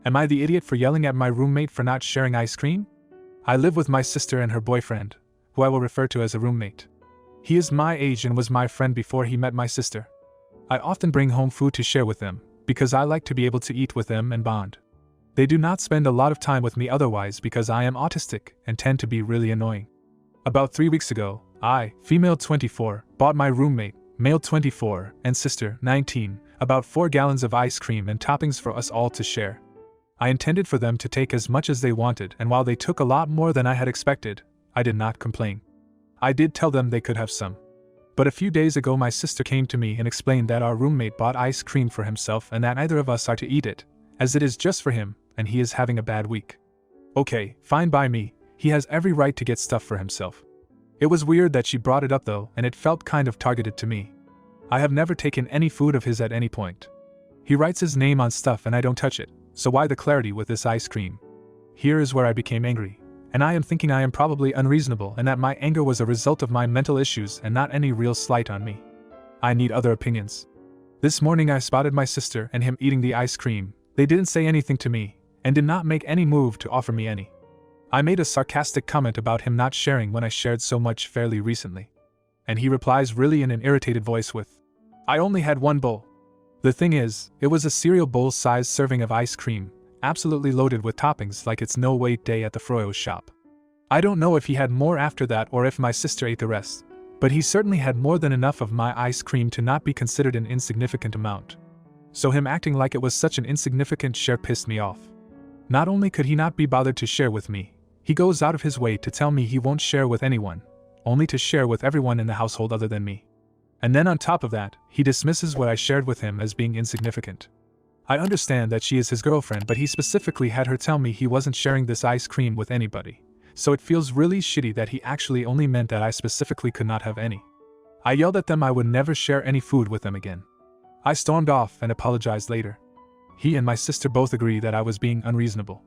Am I the idiot for yelling at my roommate for not sharing ice cream? I live with my sister and her boyfriend, who I will refer to as a roommate. He is my age and was my friend before he met my sister. I often bring home food to share with them, because I like to be able to eat with them and bond. They do not spend a lot of time with me otherwise because I am autistic and tend to be really annoying. About 3 weeks ago, I, female 24, bought my roommate, male 24, and sister, 19, about 4 gallons of ice cream and toppings for us all to share. I intended for them to take as much as they wanted, and while they took a lot more than I had expected, I did not complain. I did tell them they could have some. But a few days ago my sister came to me and explained that our roommate bought ice cream for himself and that neither of us are to eat it, as it is just for him, and he is having a bad week. Okay, fine by me, he has every right to get stuff for himself. It was weird that she brought it up though, and it felt kind of targeted to me. I have never taken any food of his at any point. He writes his name on stuff and I don't touch it, so why the clarity with this ice cream? Here is where I became angry. And I am thinking I am probably unreasonable and that my anger was a result of my mental issues and not any real slight on me. I need other opinions. This morning I spotted my sister and him eating the ice cream. They didn't say anything to me, and did not make any move to offer me any. I made a sarcastic comment about him not sharing when I shared so much fairly recently. And he replies really in an irritated voice with, "I only had one bowl." The thing is, it was a cereal bowl-sized serving of ice cream, absolutely loaded with toppings like it's no-wait day at the Froyo shop. I don't know if he had more after that or if my sister ate the rest, but he certainly had more than enough of my ice cream to not be considered an insignificant amount. So him acting like it was such an insignificant share pissed me off. Not only could he not be bothered to share with me, he goes out of his way to tell me he won't share with anyone, only to share with everyone in the household other than me. And then on top of that, he dismisses what I shared with him as being insignificant. I understand that she is his girlfriend, but he specifically had her tell me he wasn't sharing this ice cream with anybody, so it feels really shitty that he actually only meant that I specifically could not have any. I yelled at them I would never share any food with them again. I stormed off and apologized later. He and my sister both agree that I was being unreasonable.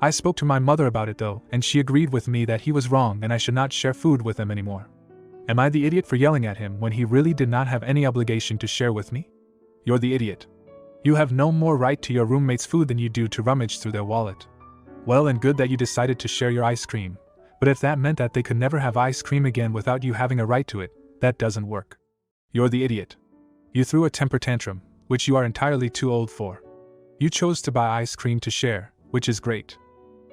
I spoke to my mother about it though, and she agreed with me that he was wrong and I should not share food with them anymore. Am I the idiot for yelling at him when he really did not have any obligation to share with me? You're the idiot. You have no more right to your roommate's food than you do to rummage through their wallet. Well and good that you decided to share your ice cream, but if that meant that they could never have ice cream again without you having a right to it, that doesn't work. You're the idiot. You threw a temper tantrum, which you are entirely too old for. You chose to buy ice cream to share, which is great.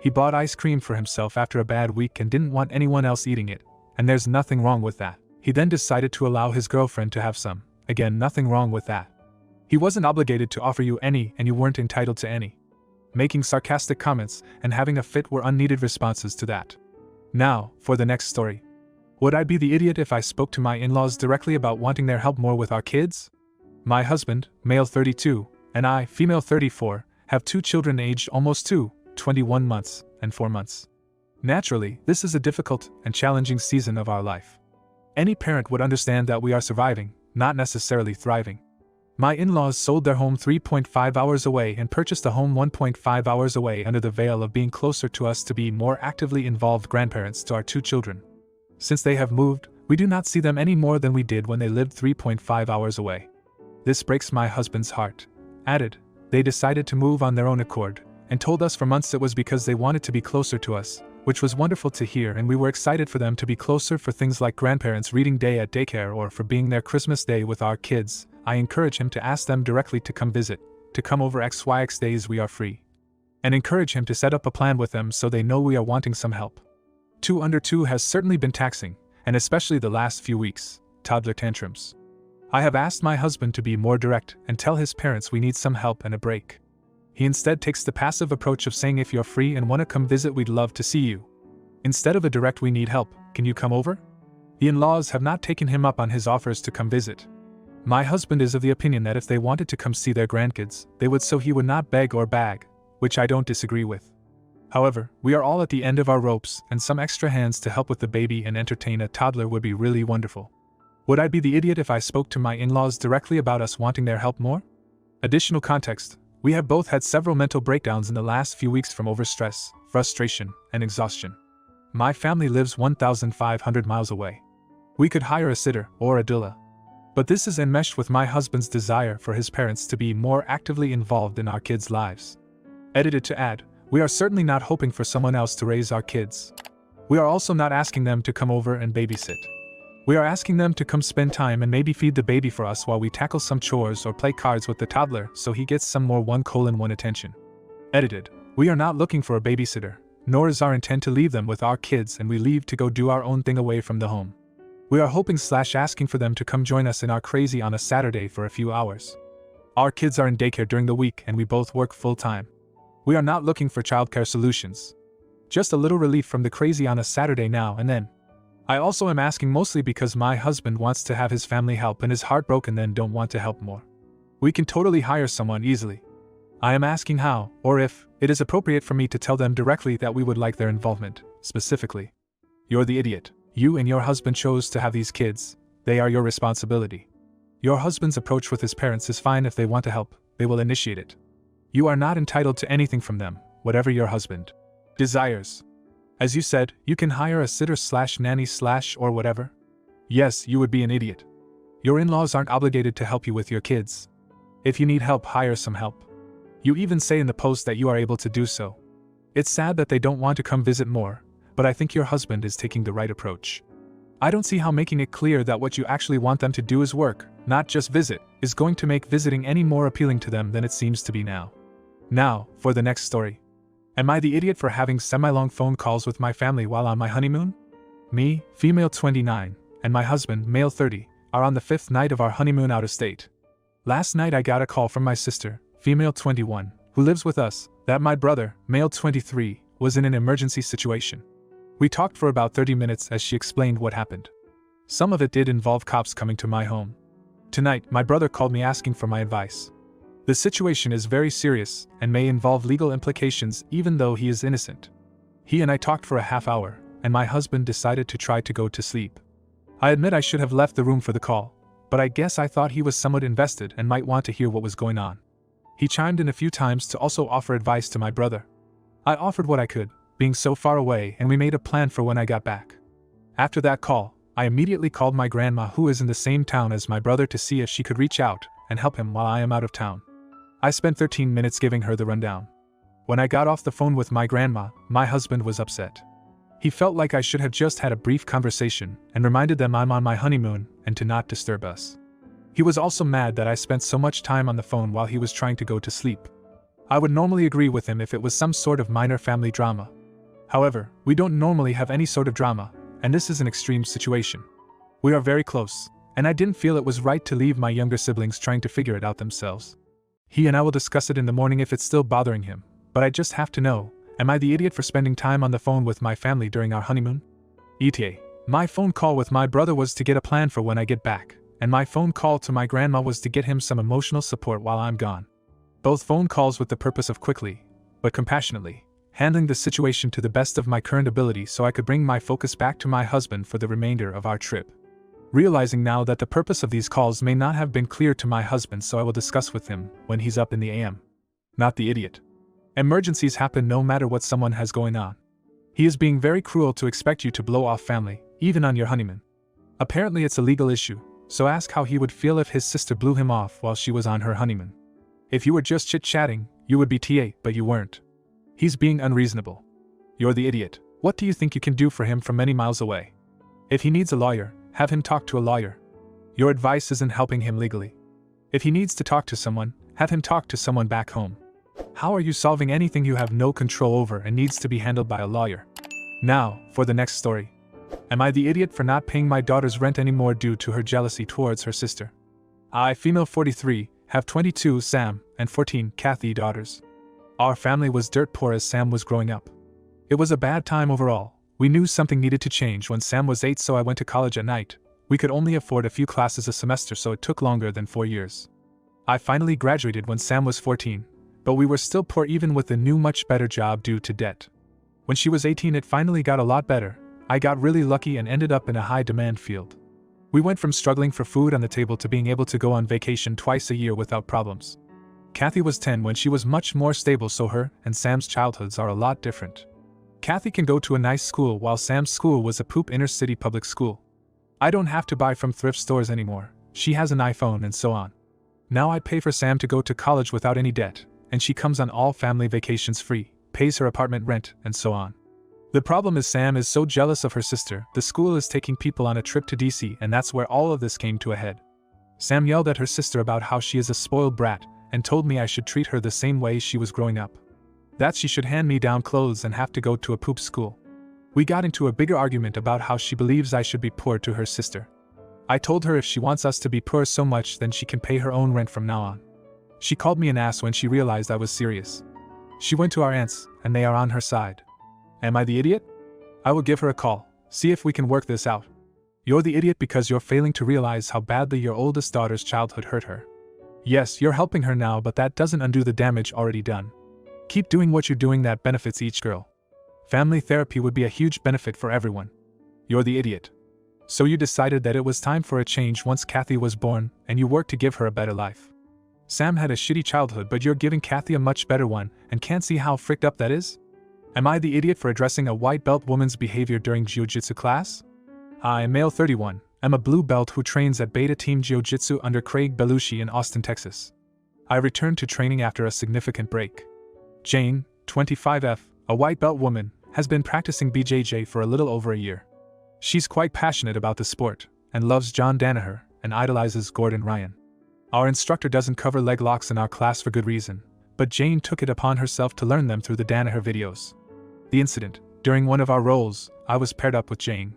He bought ice cream for himself after a bad week and didn't want anyone else eating it, and there's nothing wrong with that. He then decided to allow his girlfriend to have some. Again, nothing wrong with that. He wasn't obligated to offer you any and you weren't entitled to any. Making sarcastic comments and having a fit were unneeded responses to that. Now, for the next story. Would I be the idiot if I spoke to my in-laws directly about wanting their help more with our kids? My husband, male 32, and I, female 34, have 2 children aged almost 21 months and 4 months. Naturally, this is a difficult and challenging season of our life. Any parent would understand that we are surviving, not necessarily thriving. My in-laws sold their home 3.5 hours away and purchased a home 1.5 hours away under the veil of being closer to us to be more actively involved grandparents to our 2 children. Since they have moved, we do not see them any more than we did when they lived 3.5 hours away. This breaks my husband's heart. Added, they decided to move on their own accord, and told us for months it was because they wanted to be closer to us, which was wonderful to hear, and we were excited for them to be closer for things like grandparents reading day at daycare or for being there Christmas Day with our kids. I encourage him to ask them directly to come visit, to come over XYX days we are free. And encourage him to set up a plan with them so they know we are wanting some help. 2 under 2 has certainly been taxing, and especially the last few weeks, toddler tantrums. I have asked my husband to be more direct and tell his parents we need some help and a break. He instead takes the passive approach of saying if you're free and want to come visit we'd love to see you. Instead of a direct we need help, can you come over? The in-laws have not taken him up on his offers to come visit. My husband is of the opinion that if they wanted to come see their grandkids, they would, so he would not beg or bag, which I don't disagree with. However, we are all at the end of our ropes, and some extra hands to help with the baby and entertain a toddler would be really wonderful. Would I be the idiot if I spoke to my in-laws directly about us wanting their help more? Additional context. We have both had several mental breakdowns in the last few weeks from overstress, frustration, and exhaustion. My family lives 1,500 miles away. We could hire a sitter or a doula. But this is enmeshed with my husband's desire for his parents to be more actively involved in our kids' lives. Edited to add, we are certainly not hoping for someone else to raise our kids. We are also not asking them to come over and babysit. We are asking them to come spend time and maybe feed the baby for us while we tackle some chores or play cards with the toddler so he gets some more 1:1 attention. Edited, we are not looking for a babysitter, nor is our intent to leave them with our kids and we leave to go do our own thing away from the home. We are hoping/asking for them to come join us in our crazy on a Saturday for a few hours. Our kids are in daycare during the week and we both work full-time. We are not looking for childcare solutions. Just a little relief from the crazy on a Saturday now and then. I also am asking mostly because my husband wants to have his family help and is heartbroken then don't want to help more. We can totally hire someone easily. I am asking how, or if, it is appropriate for me to tell them directly that we would like their involvement, specifically. You're the idiot. You and your husband chose to have these kids. They are your responsibility. Your husband's approach with his parents is fine if they want to help, they will initiate it. You are not entitled to anything from them, whatever your husband desires. As you said, you can hire a sitter/nanny/ or whatever. Yes, you would be an idiot. Your in-laws aren't obligated to help you with your kids. If you need help, hire some help. You even say in the post that you are able to do so. It's sad that they don't want to come visit more, but I think your husband is taking the right approach. I don't see how making it clear that what you actually want them to do is work, not just visit, is going to make visiting any more appealing to them than it seems to be now. Now, for the next story. Am I the idiot for having semi-long phone calls with my family while on my honeymoon? Me, female 29, and my husband, male 30, are on the 5th night of our honeymoon out of state. Last night I got a call from my sister, female 21, who lives with us, that my brother, male 23, was in an emergency situation. We talked for about 30 minutes as she explained what happened. Some of it did involve cops coming to my home. Tonight, my brother called me asking for my advice. The situation is very serious and may involve legal implications even though he is innocent. He and I talked for a half hour, and my husband decided to try to go to sleep. I admit I should have left the room for the call, but I guess I thought he was somewhat invested and might want to hear what was going on. He chimed in a few times to also offer advice to my brother. I offered what I could, being so far away, and we made a plan for when I got back. After that call, I immediately called my grandma who is in the same town as my brother to see if she could reach out and help him while I am out of town. I spent 13 minutes giving her the rundown. When I got off the phone with my grandma, my husband was upset. He felt like I should have just had a brief conversation and reminded them I'm on my honeymoon and to not disturb us. He was also mad that I spent so much time on the phone while he was trying to go to sleep. I would normally agree with him if it was some sort of minor family drama. However, we don't normally have any sort of drama, and this is an extreme situation. We are very close, and I didn't feel it was right to leave my younger siblings trying to figure it out themselves. He and I will discuss it in the morning if it's still bothering him, but I just have to know, am I the idiot for spending time on the phone with my family during our honeymoon? ETA. My phone call with my brother was to get a plan for when I get back, and my phone call to my grandma was to get him some emotional support while I'm gone. Both phone calls with the purpose of quickly, but compassionately, handling the situation to the best of my current ability so I could bring my focus back to my husband for the remainder of our trip. Realizing now that the purpose of these calls may not have been clear to my husband, so I will discuss with him when he's up in the AM. Not the idiot. Emergencies happen no matter what someone has going on. He is being very cruel to expect you to blow off family, even on your honeymoon. Apparently it's a legal issue, so ask how he would feel if his sister blew him off while she was on her honeymoon. If you were just chit-chatting, you would be TA, but you weren't. He's being unreasonable. You're the idiot. What do you think you can do for him from many miles away? If he needs a lawyer, have him talk to a lawyer. Your advice isn't helping him legally. If he needs to talk to someone, have him talk to someone back home. How are you solving anything you have no control over and needs to be handled by a lawyer? Now, for the next story. Am I the idiot for not paying my daughter's rent anymore due to her jealousy towards her sister? I, female 43, have 22 Sam and 14 Kathy daughters. Our family was dirt poor as Sam was growing up. It was a bad time overall. We knew something needed to change when Sam was 8, so I went to college at night. We could only afford a few classes a semester, so it took longer than 4 years. I finally graduated when Sam was 14, but we were still poor even with a new much better job due to debt. When she was 18 it finally got a lot better. I got really lucky and ended up in a high demand field. We went from struggling for food on the table to being able to go on vacation twice a year without problems. Kathy was 10 when she was much more stable, so her and Sam's childhoods are a lot different. Kathy can go to a nice school while Sam's school was a poop inner-city public school. I don't have to buy from thrift stores anymore. She has an iPhone and so on. Now I pay for Sam to go to college without any debt, and she comes on all family vacations free, pays her apartment rent, and so on. The problem is Sam is so jealous of her sister, the school is taking people on a trip to DC, and that's where all of this came to a head. Sam yelled at her sister about how she is a spoiled brat, and told me I should treat her the same way she was growing up. That she should hand me down clothes and have to go to a poop school. We got into a bigger argument about how she believes I should be poor to her sister. I told her if she wants us to be poor so much then she can pay her own rent from now on. She called me an ass when she realized I was serious. She went to our aunts, and they are on her side. Am I the idiot? I will give her a call, see if we can work this out. You're the idiot because you're failing to realize how badly your oldest daughter's childhood hurt her. Yes, you're helping her now, but that doesn't undo the damage already done. Keep doing what you're doing that benefits each girl. Family therapy would be a huge benefit for everyone. You're the idiot. So you decided that it was time for a change once Kathy was born, and you worked to give her a better life. Sam had a shitty childhood, but you're giving Kathy a much better one, and can't see how fricked up that is? Am I the idiot for addressing a white belt woman's behavior during jiu-jitsu class? I, male 31, am a blue belt who trains at Beta Team Jiu-Jitsu under Craig Belushi in Austin, Texas. I returned to training after a significant break. Jane, 25F, a white belt woman, has been practicing BJJ for a little over a year. She's quite passionate about the sport, and loves John Danaher, and idolizes Gordon Ryan. Our instructor doesn't cover leg locks in our class for good reason, but Jane took it upon herself to learn them through the Danaher videos. The incident, during one of our rolls, I was paired up with Jane.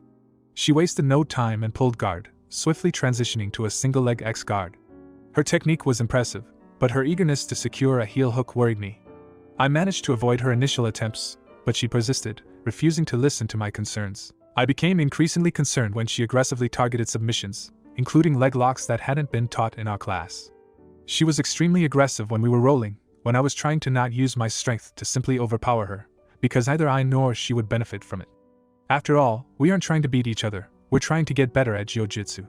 She wasted no time and pulled guard, swiftly transitioning to a single leg X guard. Her technique was impressive, but her eagerness to secure a heel hook worried me. I managed to avoid her initial attempts, but she persisted, refusing to listen to my concerns. I became increasingly concerned when she aggressively targeted submissions, including leg locks that hadn't been taught in our class. She was extremely aggressive when we were rolling, when I was trying to not use my strength to simply overpower her, because neither I nor she would benefit from it. After all, we aren't trying to beat each other, we're trying to get better at jiu-jitsu.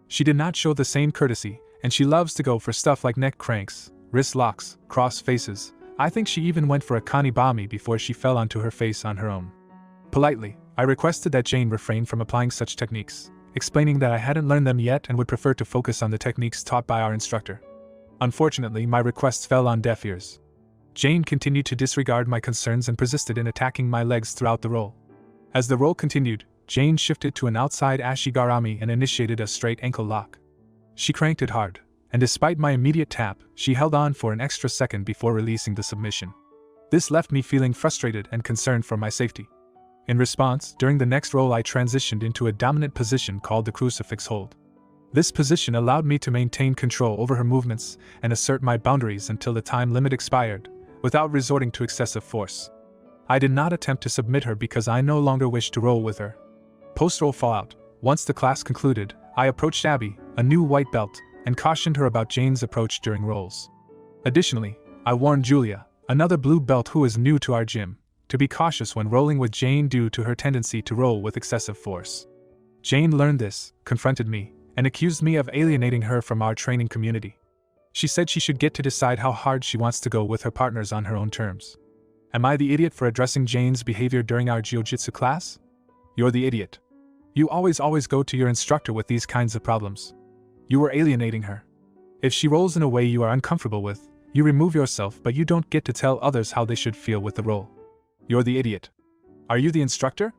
She did not show the same courtesy, and she loves to go for stuff like neck cranks, wrist locks, cross faces. I think she even went for a kanibami before she fell onto her face on her own. Politely, I requested that Jane refrain from applying such techniques, explaining that I hadn't learned them yet and would prefer to focus on the techniques taught by our instructor. Unfortunately, my requests fell on deaf ears. Jane continued to disregard my concerns and persisted in attacking my legs throughout the roll. As the roll continued, Jane shifted to an outside ashigarami and initiated a straight ankle lock. She cranked it hard, and despite my immediate tap, she held on for an extra second before releasing the submission. This left me feeling frustrated and concerned for my safety. In response, during the next roll I transitioned into a dominant position called the crucifix hold. This position allowed me to maintain control over her movements and assert my boundaries until the time limit expired, without resorting to excessive force. I did not attempt to submit her because I no longer wished to roll with her. Post-roll fallout, once the class concluded, I approached Abby, a new white belt, and cautioned her about Jane's approach during rolls. Additionally, I warned Julia, another blue belt who is new to our gym, to be cautious when rolling with Jane due to her tendency to roll with excessive force. Jane learned this, confronted me, and accused me of alienating her from our training community. She said she should get to decide how hard she wants to go with her partners on her own terms. Am I the idiot for addressing Jane's behavior during our jiu-jitsu class? You're the idiot. You always go to your instructor with these kinds of problems. You were alienating her. If she rolls in a way you are uncomfortable with, you remove yourself, but you don't get to tell others how they should feel with the roll. You're the idiot. Are you the instructor?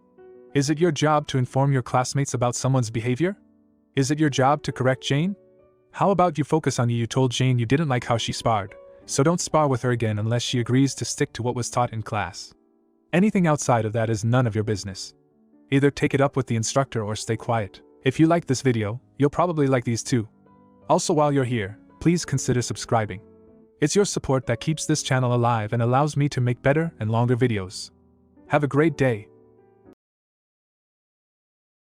Is it your job to inform your classmates about someone's behavior? Is it your job to correct Jane? How about you focus on you told Jane you didn't like how she sparred, so don't spar with her again unless she agrees to stick to what was taught in class. Anything outside of that is none of your business. Either take it up with the instructor or stay quiet. If you like this video, you'll probably like these too. Also, while you're here, please consider subscribing. It's your support that keeps this channel alive and allows me to make better and longer videos. Have a great day.